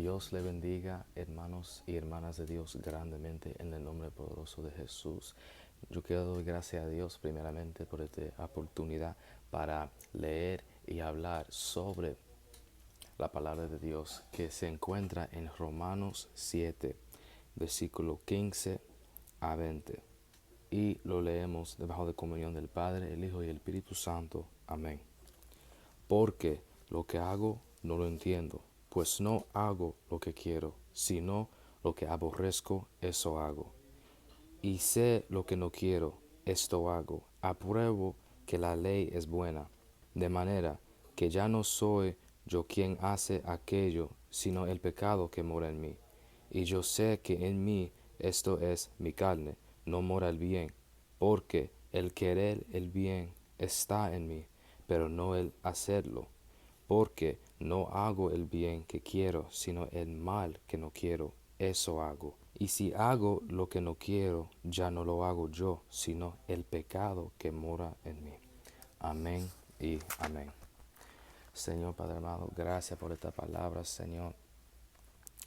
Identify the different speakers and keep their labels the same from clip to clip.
Speaker 1: Dios le bendiga, hermanos y hermanas de Dios, grandemente en el nombre poderoso de Jesús. Yo quiero dar gracias a Dios primeramente por esta oportunidad para leer y hablar sobre la palabra de Dios que se encuentra en Romanos 7, versículo 15 a 20. Y lo leemos debajo de comunión del Padre, el Hijo y el Espíritu Santo. Amén. Porque lo que hago no lo entiendo, pues no hago lo que quiero, sino lo que aborrezco, eso hago. Y sé lo que no quiero, esto hago. Apruebo que la ley es buena, de manera que ya no soy yo quien hace aquello, sino el pecado que mora en mí. Y yo sé que en mí, esto es mi carne, no mora el bien, porque el querer el bien está en mí, pero no el hacerlo, porque no hago el bien que quiero, sino el mal que no quiero, eso hago. Y si hago lo que no quiero, ya no lo hago yo, sino el pecado que mora en mí. Amén y amén. Señor Padre amado, gracias por esta palabra, Señor.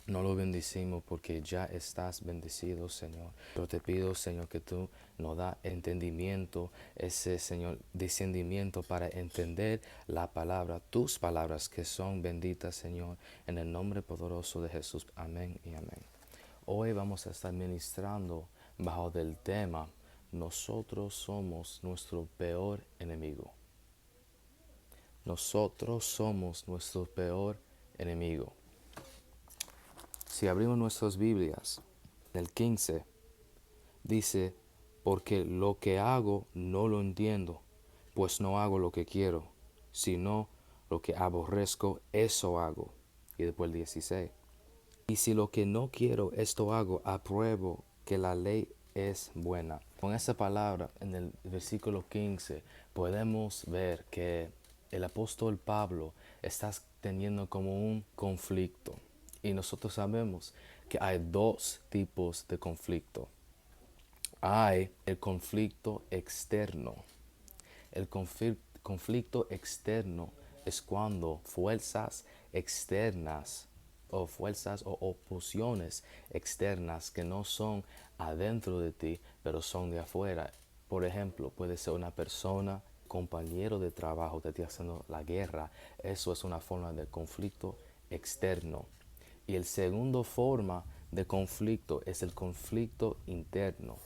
Speaker 1: No lo bendecimos porque ya estás bendecido, Señor. Pero te pido, Señor, que tú nos da entendimiento, ese, Señor, discernimiento para entender la palabra, tus palabras que son benditas, Señor, en el nombre poderoso de Jesús. Amén y amén. Hoy vamos a estar ministrando bajo del tema: nosotros somos nuestro peor enemigo. Nosotros somos nuestro peor enemigo. Si abrimos nuestras Biblias, en el 15 dice: porque lo que hago no lo entiendo, pues no hago lo que quiero, sino lo que aborrezco, eso hago. Y después el 16: y si lo que no quiero, esto hago, apruebo que la ley es buena. Con esa palabra, en el versículo 15, podemos ver que el apóstol Pablo está teniendo como un conflicto. Y nosotros sabemos que hay dos tipos de conflicto. Hay el conflicto externo. El conflicto externo es cuando fuerzas externas o fuerzas o oposiciones externas que no son adentro de ti, pero son de afuera. Por ejemplo, puede ser una persona, compañero de trabajo, que te está haciendo la guerra. Eso es una forma de conflicto externo. Y el segundo forma de conflicto es el conflicto interno.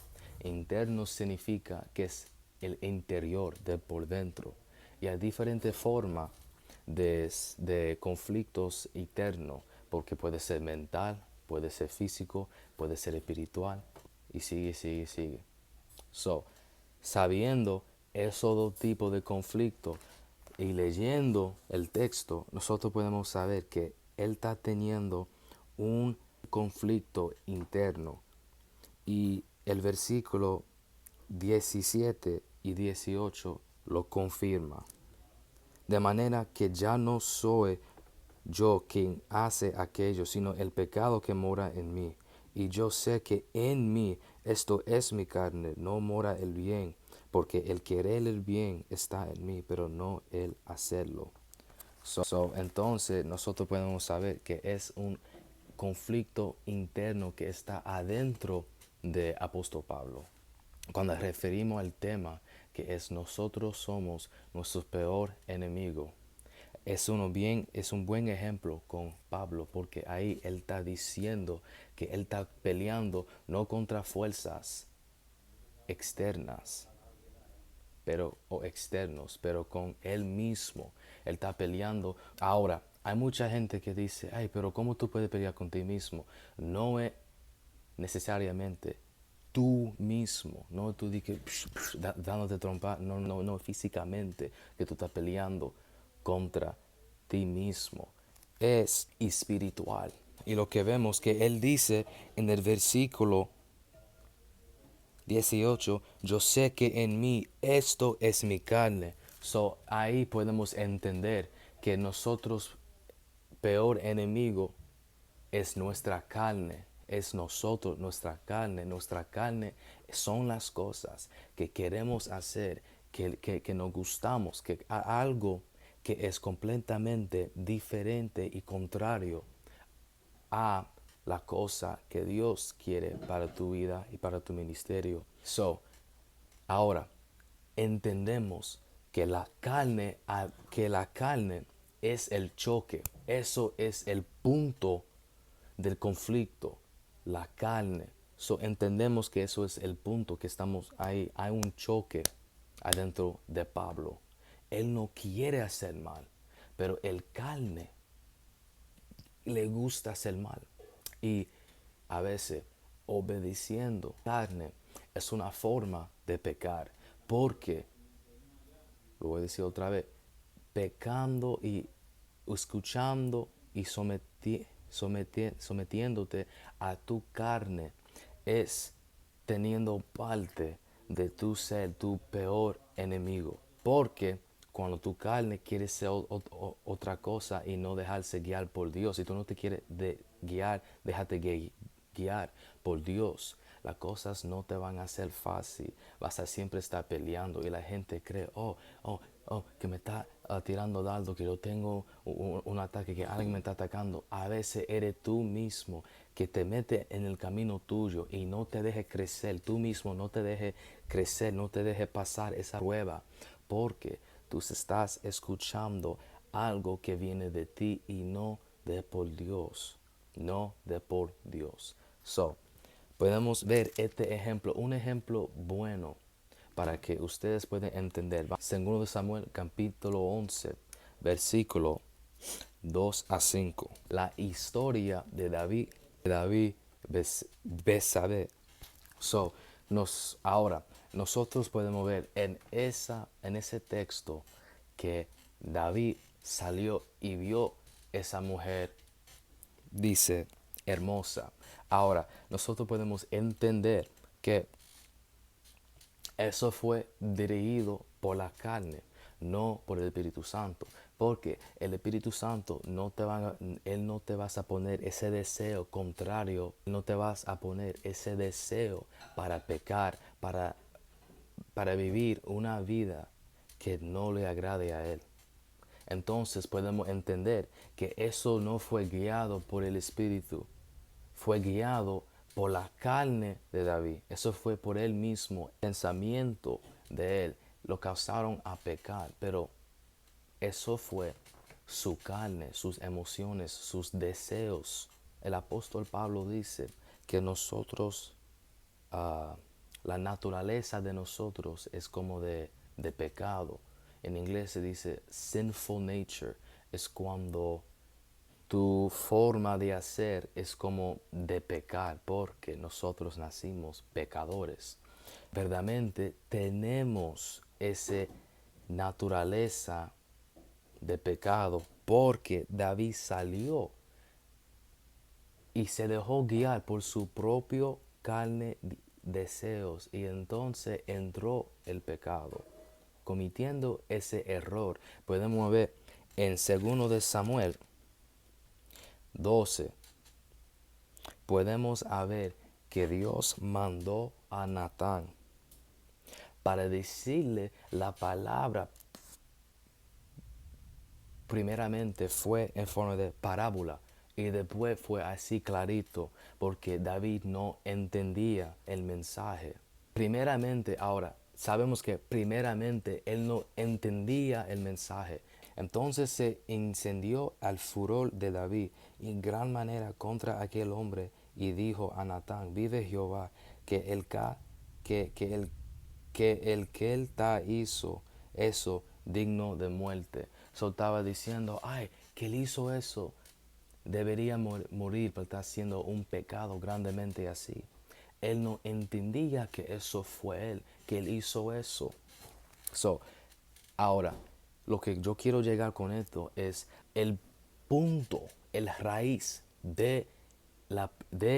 Speaker 1: Interno significa que es el interior, de por dentro. Y hay diferentes formas de conflictos internos, porque puede ser mental, puede ser físico, puede ser espiritual, y sigue, sigue, sigue. So, sabiendo esos dos tipos de conflictos y leyendo el texto, nosotros podemos saber que él está teniendo un conflicto interno. Y el versículo 17 y 18 lo confirma. De manera que ya no soy yo quien hace aquello, sino el pecado que mora en mí. Y yo sé que en mí, esto es mi carne, no mora el bien, porque el querer el bien está en mí, pero no el hacerlo. Entonces nosotros podemos saber que es un conflicto interno que está adentro de apóstol Pablo. Cuando referimos al tema que es nosotros somos nuestro peor enemigo, es un buen ejemplo con Pablo, porque ahí él está diciendo que él está peleando no contra fuerzas externas, o externos, pero con él mismo. Él está peleando. Ahora, hay mucha gente que dice: ay, pero ¿cómo tú puedes pelear con ti mismo? No es necesariamente tú mismo, no tú di que dándote trompa, no, no, no físicamente que tú estás peleando contra ti mismo, es espiritual. Y lo que vemos que él dice en el versículo 18: yo sé que en mí esto es mi carne. So, ahí podemos entender que nosotros peor enemigo es nuestra carne, es nosotros, nuestra carne son las cosas que queremos hacer, que nos gustamos, que algo que es completamente diferente y contrario a la cosa que Dios quiere para tu vida y para tu ministerio. Ahora entendemos que la carne es el choque. Eso es el punto del conflicto, la carne. Entendemos que eso es el punto que estamos ahí. Hay un choque adentro de Pablo. Él no quiere hacer mal, pero el carne le gusta hacer mal. Y a veces obedeciendo carne es una forma de pecar. Porque, lo voy a decir otra vez, pecando y escuchando y sometiéndote a tu carne es teniendo parte de tu ser tu peor enemigo. Porque cuando tu carne quiere ser otra cosa y no dejarse guiar por Dios, si tú no te quieres guiar, déjate guiar por Dios. Las cosas no te van a ser fácil. Vas a siempre estar peleando y la gente cree, que me está tirando dardo, que yo tengo un ataque, que alguien me está atacando. A veces eres tú mismo que te mete en el camino tuyo y no te deje crecer. Tú mismo no te deje crecer, no te deje pasar esa prueba, porque tú estás escuchando algo que viene de ti y no de por Dios. No de por Dios. Podemos ver este ejemplo, un ejemplo bueno para que ustedes puedan entender. Segundo de Samuel, capítulo 11, versículo 2 a 5. La historia de David Besabé. Ahora, nosotros podemos ver en ese texto que David salió y vio esa mujer, dice, hermosa. Ahora, nosotros podemos entender que eso fue dirigido por la carne, no por el Espíritu Santo. Porque el Espíritu Santo Él no te vas a poner ese deseo contrario, no te vas a poner ese deseo para pecar, para vivir una vida que no le agrade a Él. Entonces podemos entender que eso no fue guiado por el Espíritu, fue guiado por la carne de David. Eso fue por él mismo, el pensamiento de él lo causaron a pecar, pero eso fue su carne, sus emociones, sus deseos. El apóstol Pablo dice que nosotros, la naturaleza de nosotros es como de pecado. En inglés se dice sinful nature. Es cuando tu forma de hacer es como de pecar, porque nosotros nacimos pecadores. Verdaderamente tenemos esa naturaleza de pecado porque David salió y se dejó guiar por su propio carne deseos, y entonces entró el pecado. Cometiendo ese error, podemos ver en 2 de Samuel 12, podemos ver que Dios mandó a Natán para decirle la palabra. Primeramente fue en forma de parábola y después fue así clarito, porque David no entendía el mensaje. Primeramente, ahora sabemos que primeramente él no entendía el mensaje. Entonces se incendió al furor de David en gran manera contra aquel hombre, y dijo a Natán: vive Jehová, que él ta hizo eso digno de muerte. Estaba diciendo, que él hizo eso, debería morir, pero está haciendo un pecado grandemente así. Él no entendía que eso fue él, que él hizo eso. Ahora, lo que yo quiero llegar con esto es el punto, el raíz el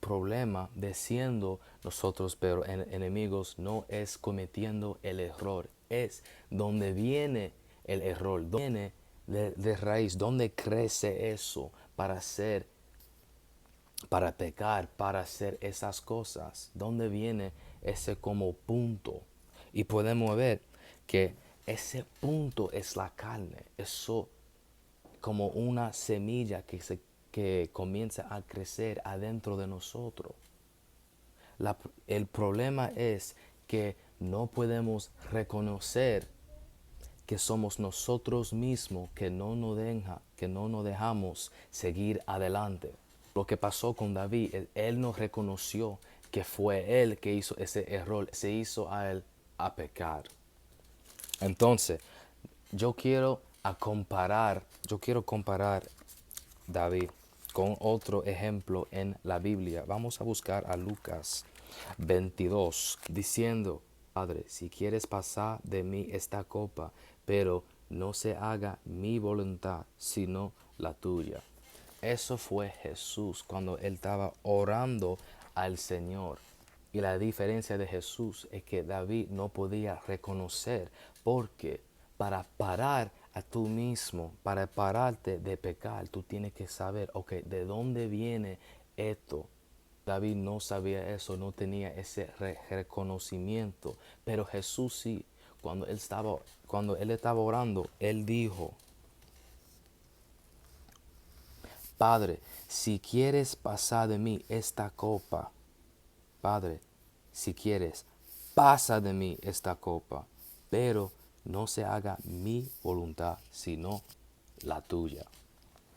Speaker 1: problema de siendo nosotros pero enemigos. No es cometiendo el error, es donde viene el error, donde viene de raíz, donde crece eso para pecar, para hacer esas cosas, donde viene ese como punto. Y podemos ver que ese punto es la carne. Eso como una semilla que comienza a crecer adentro de nosotros. El problema es que no podemos reconocer que somos nosotros mismos que no nos dejamos seguir adelante. Lo que pasó con David, él no reconoció que fue él que hizo ese error, se hizo a él a pecar. Entonces, yo quiero comparar David con otro ejemplo en la Biblia. Vamos a buscar a Lucas 22, diciendo: Padre, si quieres pasar de mí esta copa, pero no se haga mi voluntad, sino la tuya. Eso fue Jesús cuando él estaba orando al Señor. Y la diferencia de Jesús es que David no podía reconocer, porque para parar a tú mismo, para pararte de pecar, tú tienes que saber, ok, ¿de dónde viene esto? David no sabía eso, no tenía ese reconocimiento, pero Jesús sí. Cuando él estaba orando, él dijo: Padre, si quieres pasar de mí esta copa, Padre, si quieres, pasa de mí esta copa, pero no se haga mi voluntad, sino la tuya.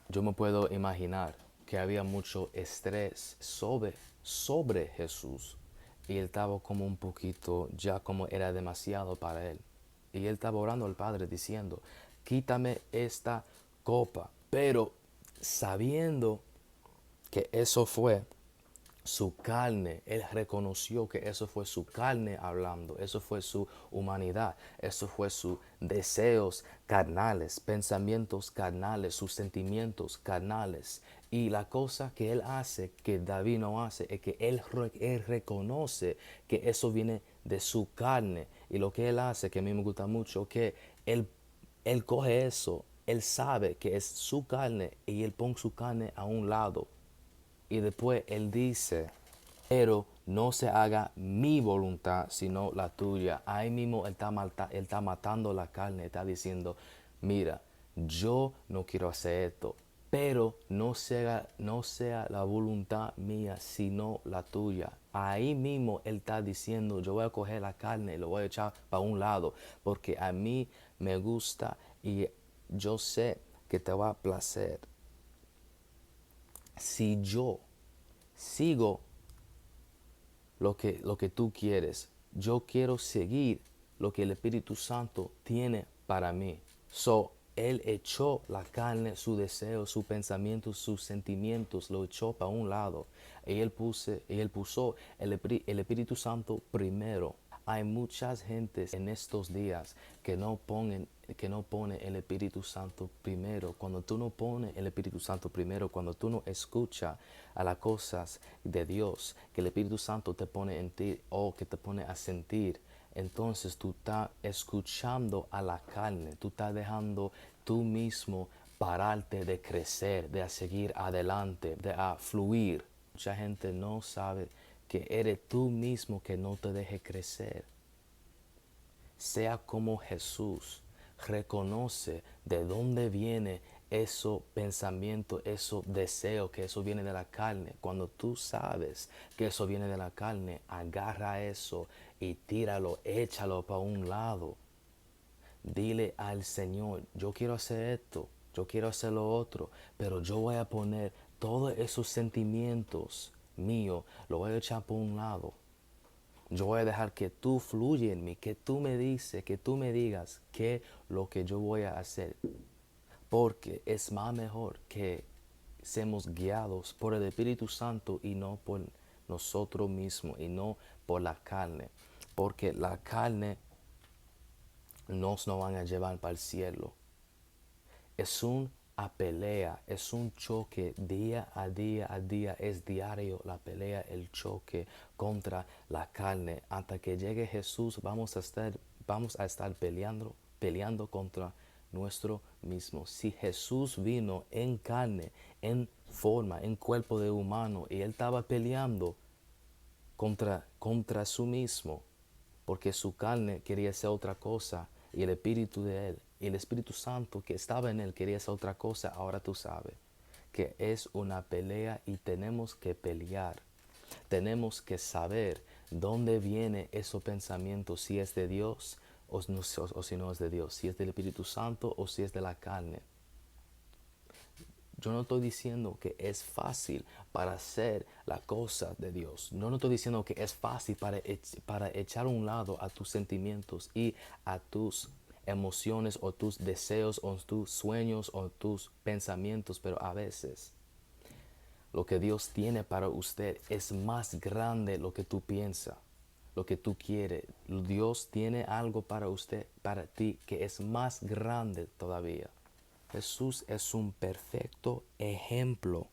Speaker 1: Yo me puedo imaginar que había mucho estrés sobre Jesús, y él estaba como un poquito, ya como era demasiado para él. Y él estaba orando al Padre diciendo: quítame esta copa, pero sabiendo que eso fue su carne. Él reconoció que eso fue su carne hablando, eso fue su humanidad, eso fue sus deseos carnales, pensamientos carnales, sus sentimientos carnales. Y la cosa que él hace, que David no hace, es que él reconoce que eso viene de su carne. Y lo que él hace, que a mí me gusta mucho, que él coge eso, él sabe que es su carne, y él pone su carne a un lado. Y después él dice: pero no se haga mi voluntad, sino la tuya. Ahí mismo él está matando la carne, está diciendo: mira, yo no quiero hacer esto, pero no sea la voluntad mía, sino la tuya. Ahí mismo él está diciendo: yo voy a coger la carne y lo voy a echar para un lado, porque a mí me gusta y yo sé que te va a placer si yo sigo lo que tú quieres. Yo quiero seguir lo que el Espíritu Santo tiene para mí. Él echó la carne, su deseo, su pensamiento, sus sentimientos, lo echó para un lado. Y él puso el Espíritu Santo primero. Hay muchas gentes en estos días que no pone el Espíritu Santo primero. Cuando tú no pones el Espíritu Santo primero, cuando tú no escuchas a las cosas de Dios que el Espíritu Santo te pone en ti, o que te pone a sentir, entonces tú estás escuchando a la carne, tú estás dejando tú mismo pararte de crecer, de seguir adelante, de fluir. Mucha gente no sabe que eres tú mismo que no te deje crecer. Sea como Jesús, reconoce de dónde viene esos pensamientos, esos deseos, que eso viene de la carne. Cuando tú sabes que eso viene de la carne, agarra eso y tíralo, échalo para un lado. Dile al Señor: yo quiero hacer esto, yo quiero hacer lo otro, pero yo voy a poner todos esos sentimientos míos, lo voy a echar por un lado. Yo voy a dejar que tú fluya en mí, que tú me dices, que tú me digas qué lo que yo voy a hacer. Porque es más mejor que seamos guiados por el Espíritu Santo y no por nosotros mismos, y no por la carne. Porque la carne nos no van a llevar para el cielo. Es una pelea, es un choque día a día, es diario la pelea, el choque contra la carne. Hasta que llegue Jesús vamos a estar peleando contra nuestro mismo. Si Jesús vino en carne, en forma, en cuerpo de humano, y él estaba peleando contra su mismo, porque su carne quería ser otra cosa, y el Espíritu de él, y el Espíritu Santo que estaba en él, quería ser otra cosa. Ahora tú sabes que es una pelea y tenemos que pelear. Tenemos que saber dónde viene esos pensamientos, si es de Dios o si no es de Dios, si es del Espíritu Santo o si es de la carne. Yo no estoy diciendo que es fácil para hacer la cosa de Dios. No estoy diciendo que es fácil para echar a un lado a tus sentimientos y a tus emociones o tus deseos o tus sueños o tus pensamientos. Pero a veces lo que Dios tiene para usted es más grande lo que tú piensas, lo que tú quieres. Dios tiene algo para usted, para ti, que es más grande todavía. Jesús es un perfecto ejemplo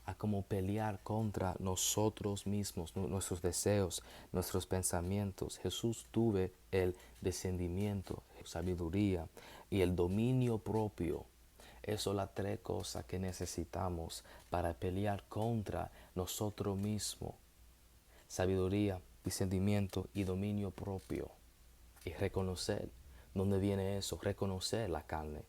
Speaker 1: a cómo pelear contra nosotros mismos, nuestros deseos, nuestros pensamientos. Jesús tuvo el descendimiento, sabiduría y el dominio propio. Esas son las tres cosas que necesitamos para pelear contra nosotros mismos. Sabiduría, discernimiento y dominio propio. Y reconocer dónde viene eso, reconocer la carne.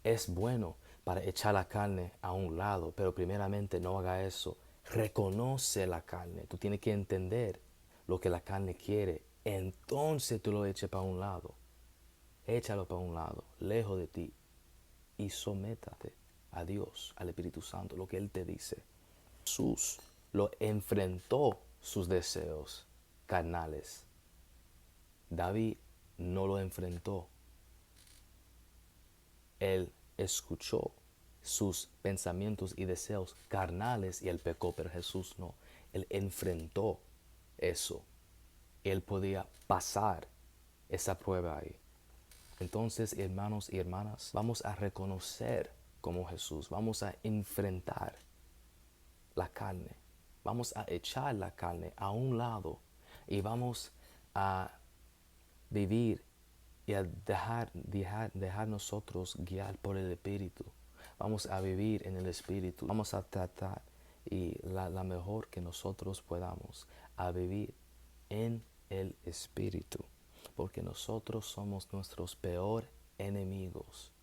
Speaker 1: Es bueno para echar la carne a un lado, pero primeramente no haga eso. Reconoce la carne. Tú tienes que entender lo que la carne quiere. Entonces tú lo eches para un lado. Échalo para un lado, lejos de ti. Y sométate a Dios, al Espíritu Santo, lo que Él te dice. Jesús lo enfrentó sus deseos carnales. David no lo enfrentó. Él escuchó sus pensamientos y deseos carnales y él pecó, pero Jesús no. Él enfrentó eso. Él podía pasar esa prueba ahí. Entonces, hermanos y hermanas, vamos a reconocer como Jesús, vamos a enfrentar la carne, vamos a echar la carne a un lado y vamos a vivir y a dejar nosotros guiar por el Espíritu. Vamos a vivir en el Espíritu. Vamos a tratar y la mejor que nosotros podamos a vivir en el Espíritu. Porque nosotros somos nuestros peores enemigos.